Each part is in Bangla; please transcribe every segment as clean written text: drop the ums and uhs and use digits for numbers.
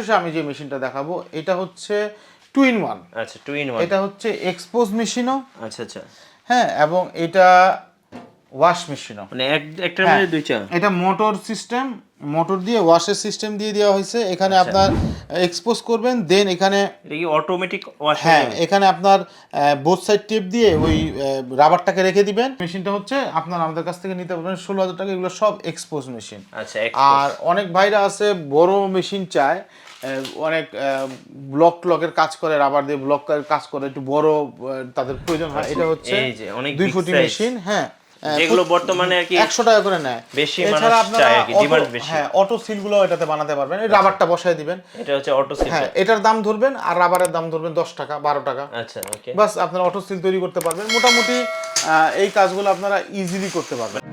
সর্বশেষে আমি যে মেশিনটা দেখাবো এটা হচ্ছে 2 in 1। আচ্ছা 2 in 1। এটা হচ্ছে এক্সপোজ মেশিনও। আচ্ছা আচ্ছা। হ্যাঁ, এবং এটা ওয়াশ মেশিনও, মানে একটার মধ্যে দুইটা। এটা মোটর সিস্টেম, মোটর দিয়ে ওয়াশের সিস্টেম দিয়ে দেওয়া হয়েছে। এখানে আপনার এক্সপোজ করবেন, দেন এখানে এটা কি অটোমেটিক ওয়াশ? হ্যাঁ, এখানে আপনার বোথ সাইড টেপ দিয়ে ওই রাবারটাকে রেখে দিবেন। মেশিনটা হচ্ছে আপনার আমাদের কাছ থেকে নিতে পারবেন 16,000 টাকা। এগুলো সব এক্সপোজ মেশিন। আচ্ছা। আর অনেক ভাইরা আছে বড় মেশিন চায়, অনেক ব্লকের কাজ করে, রাবার দিয়ে ব্লকের কাজ করে, একটু বড় তাদের প্রয়োজন হয়। এটা হচ্ছে এই যে অনেক 2 ফুটি মেশিন। হ্যাঁ, যেগুলো বর্তমানে আর কি 100 টাকা করে নেয়। বেশি মানুষ চায় আর কি, ডিমান্ড বেশি। হ্যাঁ, অটো সিলগুলো এটাতে বানাতে পারবেন। এই রাবারটা বসায় দিবেন, এটা হচ্ছে অটো সিল। হ্যাঁ, এটার দাম ধরবেন আর রাবারের দাম ধরবেন 10 টাকা 12 টাকা। আচ্ছা ওকে। বাস আপনারা অটো সিল তৈরি করতে পারবেন। মোটামুটি এই কাজগুলো আপনারা ইজিলি করতে পারবেন।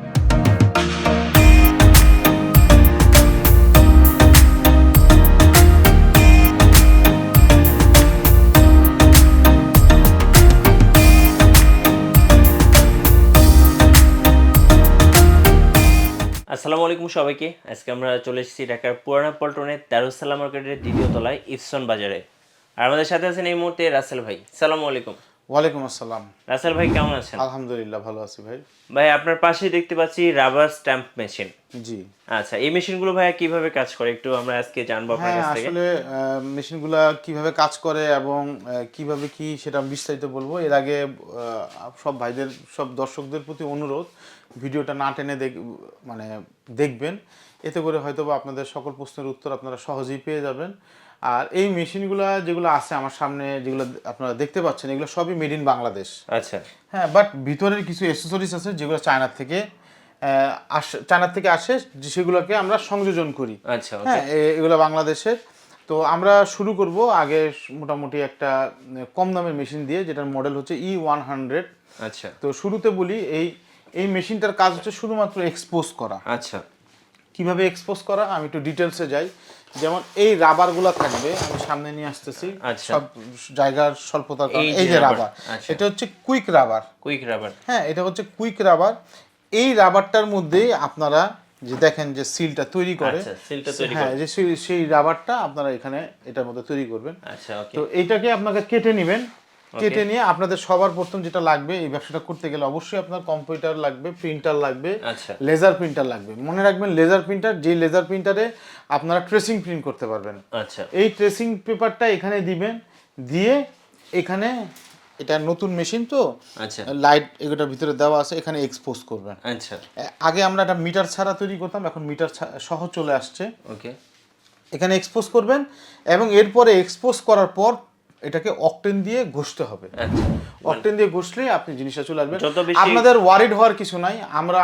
আসসালামু আলাইকুম সবাইকে। আজকে আমরা চলে এসেছি ঢাকার পুরানা পল্টনের দারুসালাম মার্কেটের দ্বিতীয় তলায় ইপসন বাজারে। আর আমাদের সাথে আছেন এই মুহূর্তে রাসেল ভাই। আসসালামু আলাইকুম। ওয়ালাইকুম আসসালাম। রাসেল ভাই কেমন আছেন? আলহামদুলিল্লাহ ভালো আছি ভাই। ভাই আপনার পাশেই দেখতে পাচ্ছি রাবার স্ট্যাম্প মেশিন। জি। আচ্ছা, এই মেশিনগুলো ভাই কিভাবে কাজ করে একটু আমরা আজকে জানবো আপনার কাছ থেকে। আসলে মেশিনগুলো কিভাবে কাজ করে এবং কিভাবে কি সেটা বিস্তারিত বলবো। এর আগে সব ভাইদের, সব দর্শকদের প্রতি অনুরোধ, ভিডিওটা না টেনে মানে দেখবেন। এতে করে হয়তো বা আপনাদের সকল প্রশ্নের উত্তর আপনারা সহজেই পেয়ে যাবেন। আর এই মেশিনগুলো যেগুলো আছে আমার সামনে, যেগুলো আপনারা দেখতে পাচ্ছেন, এগুলো সবই মেড ইন বাংলাদেশ। আচ্ছা। হ্যাঁ, বাট ভিতরের কিছু অ্যাক্সেসরিজ আছে যেগুলো চায়নার থেকে আসে, সেগুলোকে আমরা সংযোজন করি। আচ্ছা। হ্যাঁ, এগুলো বাংলাদেশের। তো আমরা শুরু করব আগে মোটামুটি একটা কম দামের মেশিন দিয়ে, যেটার মডেল হচ্ছে E100। আচ্ছা। তো শুরুতে বলি, এই মেশিনটার কাজ হচ্ছে শুধুমাত্র এক্সপোজ করা। আচ্ছা। কিভাবে এক্সপোজ করা আমি একটু ডিটেলসে যাই। যেমন এই রাবারগুলো থাকবে, আমি সামনে নিয়ে আসতেছি, সব জায়গার স্বল্পতার কারণে। এই যে রাবার, এটা হচ্ছে কুইক রাবার। কুইক রাবার, হ্যাঁ, এটা হচ্ছে কুইক রাবার। এই রাবারটার মধ্যে আপনারা যে দেখেন যে সিলটা তৈরি করে, হ্যাঁ, যে সেই রাবারটা আপনারা এখানে এটার মধ্যে তৈরি করবেন। আচ্ছা ওকে। তো এইটাকে আপনাকে কেটে নেবেন। কেটে নিয়ে আপনাদের সবার প্রথম যেটা লাগবে, এই ব্যবসাটা করতে গেলে অবশ্যই আপনার কম্পিউটার লাগবে, প্রিন্টার লাগবে, লেজার প্রিন্টার লাগবে। মনে রাখবেন লেজার প্রিন্টার, যে লেজার প্রিন্টারে আপনারা ট্রেসিং প্রিন্ট করতে পারবেন। আচ্ছা। এই ট্রেসিং পেপারটা এখানে দিবেন, দিয়ে এখানে, এটা নতুন মেশিন তো, আচ্ছা, লাইট এগুলোর ভিতরে দেওয়া আছে, এখানে এক্সপোজ করবেন। আচ্ছা। আগে আমরা একটা মিটার ছাড়া তৈরি করতাম, এখন মিটার সহ চলে আসছে। ওকে। এখানে এক্সপোজ করবেন এবং এরপরে এক্সপোজ করার পর এটাকে অকটেন দিয়ে ঘষতে হবে। আচ্ছা। অকটেন দিয়ে ঘষলে আপনি জিনিসটা চলে আসবেন। আপনাদের ওয়ারিড হওয়ার কিছু নাই।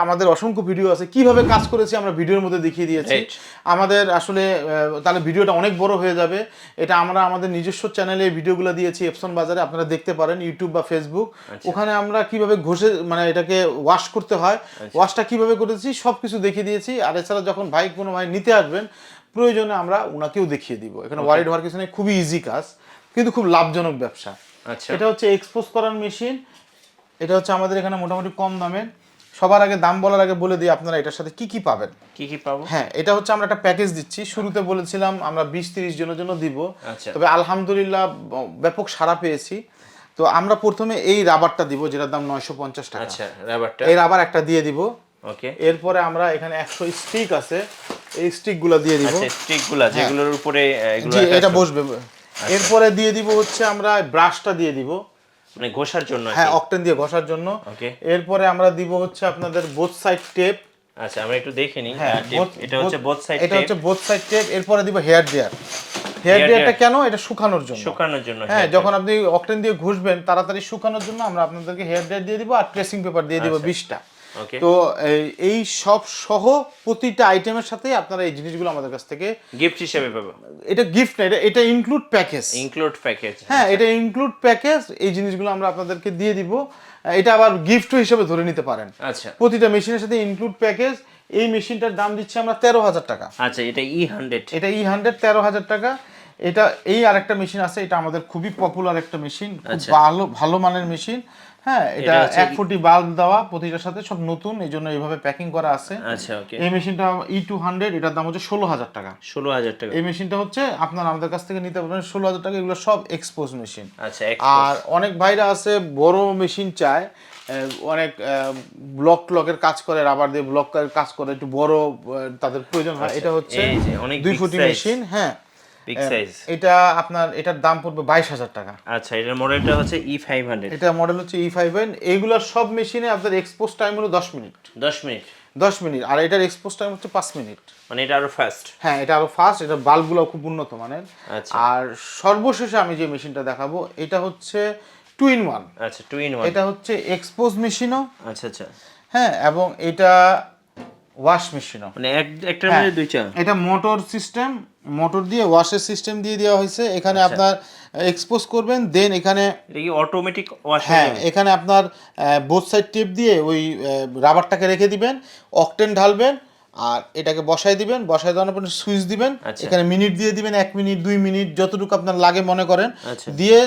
আমাদের অসংখ্য ভিডিও আছে কিভাবে কাজ করেছি, আমরা ভিডিওর মধ্যে দেখিয়ে দিয়েছি। আমাদের আসলে তাহলে ভিডিওটা অনেক বড় হয়ে যাবে। এটা আমরা আমাদের নিজস্ব চ্যানেলে ভিডিওগুলো দিয়েছি, এপসন বাজারে, আপনারা দেখতে পারেন, ইউটিউব বা ফেসবুক। ওখানে আমরা কিভাবে ঘষে, মানে এটাকে ওয়াশ করতে হয়, ওয়াশটা কিভাবে করেছি সবকিছু দেখিয়ে দিয়েছি। আর এছাড়া যখন কোনো ভাই নিতে আসবেন, প্রয়োজনে আমরা ওনাকেও দেখিয়ে দিব। এখানে ওয়ারিড হওয়ার কিছু নেই, খুবই ইজি কাজ, কিন্তু খুব লাভজনক ব্যবসা। আচ্ছা। এটা হচ্ছে এক্সপোজ করার মেশিন। এটা হচ্ছে আমাদের এখানে মোটামুটি কম দামের। সবার আগে দাম বলার আগে বলে দিই আপনারা এটার সাথে কি কি পাবেন। কি কি পাবো? হ্যাঁ, এটা হচ্ছে আমরা একটা প্যাকেজ দিচ্ছি। শুরুতে বলেছিলাম আমরা 20-30 জনের জন্য দিব, তবে আলহামদুলিল্লাহ ব্যাপক সাড়া পেয়েছি। তো আমরা প্রথমে এই রাবারটা দিব, যেটার দাম 950 টাকা। আচ্ছা, রাবারটা, এই রাবার একটা দিয়ে দিব। ওকে। এরপরে আমরা এখানে 100 স্টিক আছে, এই স্টিকগুলো দিয়ে দিব। আচ্ছা, স্টিকগুলো যেগুলোর উপরে এগুলো এটা বসবে। এরপরে দিয়ে দিব হচ্ছে আমরা ব্রাশটা দিয়ে দিব, মানে ঘষার জন্য। হ্যাঁ, অকটেন দিয়ে ঘষার জন্য। ওকে। এরপরে আমরা দিব হচ্ছে আপনাদের বোথ সাইড টেপ। আচ্ছা, আমরা একটু দেখে নিই। হ্যাঁ, এটা হচ্ছে বোথ সাইড টেপ। এটা হচ্ছে বোথ সাইড টেপ। এরপরে দিব হেয়ার ড্রায়ার। হেয়ার ড্রায়ারটা কেন? এটা শুকানোর জন্য। শুকানোর জন্য, হ্যাঁ, যখন আপনি অকটেন দিয়ে ঘষবেন তাড়াতাড়ি শুকানোর জন্য আমরা আপনাদেরকে হেয়ার ড্রায়ার দিয়ে দিব, আর ট্রেসিং পেপার দিয়ে দিব 20টা। তো এই সব সহ প্রতিটা আইটেমের সাথে আপনারা এই জিনিসগুলো আমাদের কাছ থেকে গিফট হিসেবে পাবেন। এটা গিফট না, এটা ইনক্লুড প্যাকেজ। হ্যাঁ, এটা ইনক্লুড প্যাকেজ। এই জিনিসগুলো আমরা আপনাদেরকে দিয়ে দিব। এটা আবার গিফট হিসেবে ধরে নিতে পারেন। আচ্ছা। প্রতিটা মেশিনের সাথে ইনক্লুড প্যাকেজ। এই মেশিনটার দাম দিচ্ছি আমরা 13,000 টাকা। আচ্ছা, এটা E100। এটা E100 13,000 টাকা। এটা এই আরেকটা মেশিন আছে, এটা আমাদের খুবই পপুলার একটা মেশিন, খুব ভালো ভালো মানের মেশিন। হ্যাঁ, এটা 1 ফুটি বাল্ব দেওয়া, প্রতিটার সাথে সব নতুন, এই জন্য এইভাবে প্যাকিং করা আছে। আচ্ছা, ওকে। এই মেশিনটা E200, এটার দাম হচ্ছে 16,000 টাকা। 16,000 টাকা। এই মেশিনটা হচ্ছে আপনারা আমাদের কাছ থেকে নিতে পারবেন 16,000 টাকা। এগুলো সব এক্সপোজ মেশিন। আচ্ছা, আর অনেক ভাইরা আছে বড় মেশিন চায়, অনেক ব্লকের কাজ করে, রাবার দিয়ে ব্লকের কাজ করে, একটু বড় তাদের প্রয়োজন হয়। এটা হচ্ছে 2 ফুটি মেশিন। হ্যাঁ, বিগ সাইজ। এটা আপনার এটার দাম পড়বে 22,000 টাকা। আচ্ছা, এটার মডেলটা হচ্ছে E500। এটা মডেল হচ্ছে E500। এইগুলোর সব মেশিনে আপনার এক্সপোজ টাইম হলো 10 মিনিট। 10 মিনিট। 10 মিনিট। আর এটার এক্সপোজ টাইম হচ্ছে 5 মিনিট। মানে এটা আরো ফাস্ট। হ্যাঁ, এটা আরো ফাস্ট। এটা বাল্বগুলো খুব উন্নত মানের। আচ্ছা। আর সর্বশেষে আমি যে মেশিনটা দেখাবো এটা হচ্ছে 2 in 1। আচ্ছা, 2 in 1। এটা হচ্ছে এক্সপোজ মেশিনও। আচ্ছা আচ্ছা। হ্যাঁ, এবং এটা ওয়াশ মেশিনও। মানে একটার মধ্যে দুইটা। এটা মোটর সিস্টেম, মোটর দিয়ে ওয়াশের সিস্টেম দিয়ে দেওয়া হয়েছে। এখানে আপনার এক্সপোজ করবেন, দেন এখানে এটা কি অটোমেটিক ওয়াশ? হ্যাঁ, এখানে আপনার বোথ সাইড টেপ দিয়ে ওই রাবারটাকে রেখে দিবেন, অকটেন ঢালবেন, আর এটাকে বসাই দিবেন। বসাই দেওয়ার পর সুইচ দিবেন, এখানে মিনিট দিয়ে দিবেন, 1 মিনিট 2 মিনিট যতটুকু আপনার লাগে মনে করেন, দিয়ে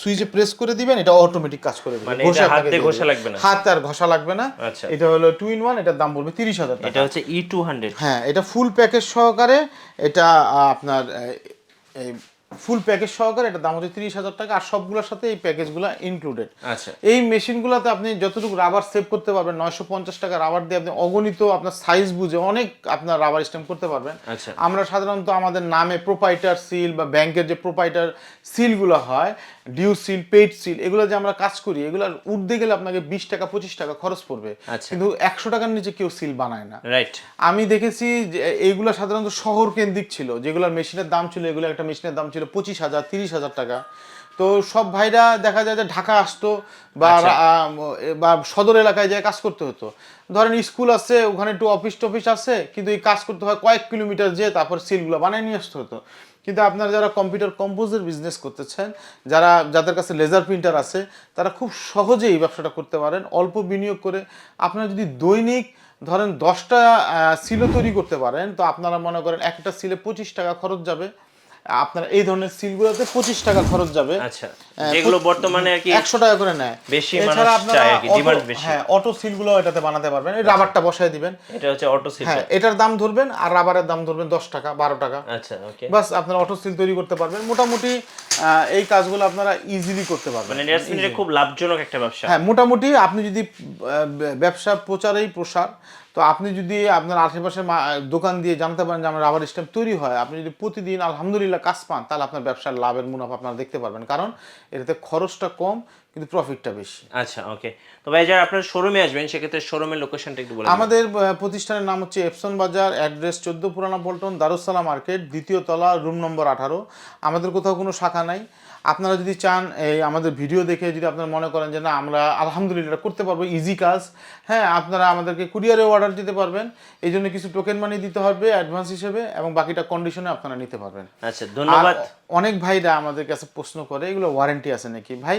সুইচে প্রেস করে দিবেন, এটা অটোমেটিক কাজ করে দিবে। মানে এটা হাতে ঘষা লাগবে না। হাত আর ঘষা লাগবে না। এটা হলো 2 in 1। এটার দাম পড়বে 30,000 টাকা। এটা হচ্ছে E200। হ্যাঁ, এটা ফুল প্যাকেজ সহকারে, এটা আপনার ফুল প্যাকেজ সহকারে এটার দাম হচ্ছে 30,000 টাকা। আর সবগুলোর সাথে এই প্যাকেজগুলো ইনক্লুডেড। আচ্ছা। এই মেশিনগুলোতে আপনি যতটুকু রাবার সেভ করতে পারবেন, 950 টাকা রাবার দিয়ে আপনি অগণিত আপনার সাইজ বুঝে অনেক আপনার রাবার স্ট্যাম্প করতে পারবেন। আচ্ছা। আমরা সাধারণত আমাদের নামে প্রোপাইটার সিল বা ব্যাংকের যে প্রোপাইটার সিলগুলো হয়, ডিউ সিল, পেইড সিল, এগুলো যে আমরা কাজ করি, এগুলো উঠতে গেলে আপনাকে 20 টাকা 25 টাকা খরচ পড়বে। কিন্তু 100 টাকার নিচে কেউ সিল বানায় না। রাইট। আমি দেখেছি যে এইগুলো সাধারণত শহর কেন্দ্রিক ছিল, যেগুলোর মেশিনের দাম ছিল, এগুলো একটা মেশিনের দাম ছিল 25,000 30,000 টাকা। তো সব ভাইরা দেখা যায় যে ঢাকা আসতো বা সদর এলাকায় যায় কাজ করতে হতো। ধরেন স্কুল আছে, ওখানে একটু অফিস টফিস আছে, কিন্তু এই কাজ করতে হয় কয়েক কিলোমিটার যেয়ে তারপর সিলগুলো বানিয়ে নিয়ে আসতে হতো। কিন্তু আপনারা যারা কম্পিউটার কম্পোজের বিজনেস করতেছেন, যাদের কাছে লেজার প্রিন্টার আছে, তারা খুব সহজেই এই ব্যবসাটা করতে পারেন অল্প বিনিয়োগ করে। আপনারা যদি দৈনিক ধরেন 10টা সিলও তৈরি করতে পারেন, তো আপনারা মনে করেন একটা সিলে 25 টাকা খরচ যাবে। আপনার এই ধরনের সিলগুলোতে 25 টাকা খরচ যাবে। আচ্ছা, যেগুলো বর্তমানে আর কি 100 টাকা করে নেয়। বেশি মানুষ চায় আর কি, ডিমান্ড বেশি। হ্যাঁ, অটো সিলগুলো এটাতে বানাতে পারবেন। এই রাবারটা বসায় দিবেন, এটা হচ্ছে অটো সিল। হ্যাঁ, এটার দাম ধরবেন আর রাবারের দাম ধরবেন 10 টাকা 12 টাকা। আচ্ছা, ওকে। বাস আপনারা অটো সিল তৈরি করতে পারবেন। মোটামুটি এই কাজগুলো আপনারা ইজিলি করতে পারবেন। মানে এটা খুব লাভজনক একটা ব্যবসা। হ্যাঁ, মোটামুটি আপনি যদি ব্যবসা প্রচার, তো আপনি যদি আপনার আশেপাশে দোকান দিয়ে জানতে পারেন যে আমার রাবার স্ট্যাম্প তৈরি হয়, আপনি যদি প্রতিদিন আলহামদুলিল্লাহ কাজ পান, তাহলে আপনার ব্যবসার লাভের মুনাফা আপনারা দেখতে পারবেন। কারণ এটাতে খরচটা কম কিন্তু প্রফিটটা বেশি। আচ্ছা, ওকে। তো ভাই, যারা আপনার শোরুমে আসবেন, সেক্ষেত্রে শোরুমের লোকেশনটা একটু বলে দিন। আমাদের প্রতিষ্ঠানের নাম হচ্ছে এপসন বাজার, অ্যাড্রেস 14 পুরানা পল্টন, দারুসালাম মার্কেট, 2য় তলা, রুম নম্বর 18। আমাদের কোথাও কোনো শাখা নাই। আপনারা যদি চান এই আমাদের ভিডিও দেখে যদি আপনারা মনে করেন যে না আমরা আলহামদুলিল্লাহ করতে পারবো, ইজি কাজ, হ্যাঁ, আপনারা আমাদেরকে কুরিয়ারে অর্ডার দিতে পারবেন। এই জন্য কিছু টোকেন মানি দিতে হবে অ্যাডভান্স হিসেবে, এবং বাকিটা কন্ডিশনে আপনারা নিতে পারবেন। আচ্ছা, ধন্যবাদ। অনেক ভাইরা আমাদের কাছে প্রশ্ন করে এগুলো ওয়ারেন্টি আছে নাকি। ভাই,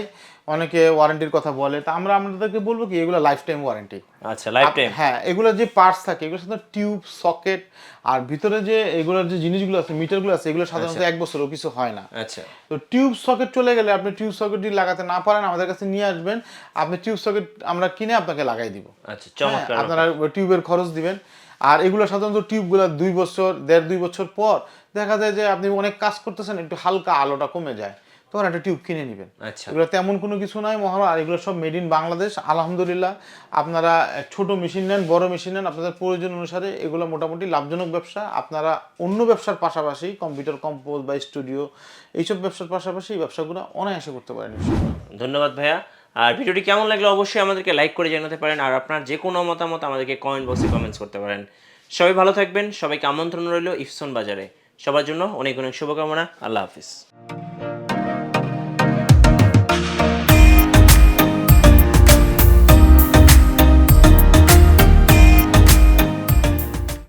অনেকে ওয়ারেন্টির কথা বলে, তা আমরা আপনাদেরকে বলবো কি এগুলো লাইফ টাইম ওয়ারেন্টি। আচ্ছা, লাইফ টাইম। হ্যাঁ, এগুলো যে পার্টস থাকে এগুলোর সাথে টিউব, সকেট আর ভিতরে যে এগুলোর যে জিনিসগুলো আছে, মিটারগুলো আছে, এগুলো সাধারণত 1 বছরও কিছু হয় না। আচ্ছা। তো টিউব সকেট চলে গেলে আপনি টিউব সকেট যদি লাগাতে না পারেন, আমাদের কাছে নিয়ে আসবেন, আপনি টিউব সকেট আমরা কিনে আপনাকে লাগাই দিব। আচ্ছা, চমৎকার। আপনারা টিউবের খরচ দিবেন। আর এগুলো সাধারণত টিউবগুলো 2 বছর 1.5-2 বছর পর দেখা যায় যে আপনি অনেক কাজ করতেছেন, একটু হালকা আলোটা কমে যায়, তখন একটা টিউব কিনে নেবেন। আচ্ছা, এগুলো তেমন কোনো কিছু নয় মহারা। আর এগুলো সব মেড ইন বাংলাদেশ। আলহামদুলিল্লাহ, আপনারা ছোট মেশিন নেন, বড় মেশিন নেন, আপনাদের প্রয়োজন অনুসারে এগুলো মোটামুটি লাভজনক ব্যবসা। আপনারা অন্য ব্যবসার পাশাপাশি কম্পিউটার কম্পোজ বা স্টুডিও এইসব ব্যবসার পাশাপাশি এই ব্যবসাগুলো অনায়াসে করতে পারেন। ধন্যবাদ ভাইয়া। আর ভিডিওটি কেমন লাগলো অবশ্যই আমাদেরকে লাইক করে জানাতে পারেন। আর আপনার যে কোনো মতামত আমাদেরকে কমেন্ট বক্সে কমেন্টস করতে পারেন। সবাই ভালো থাকবেন। সবাইকে আমন্ত্রণ রইল ইপসন বাজারে। সবার জন্য অনেক অনেক শুভকামনা। আল্লাহ হাফিজ।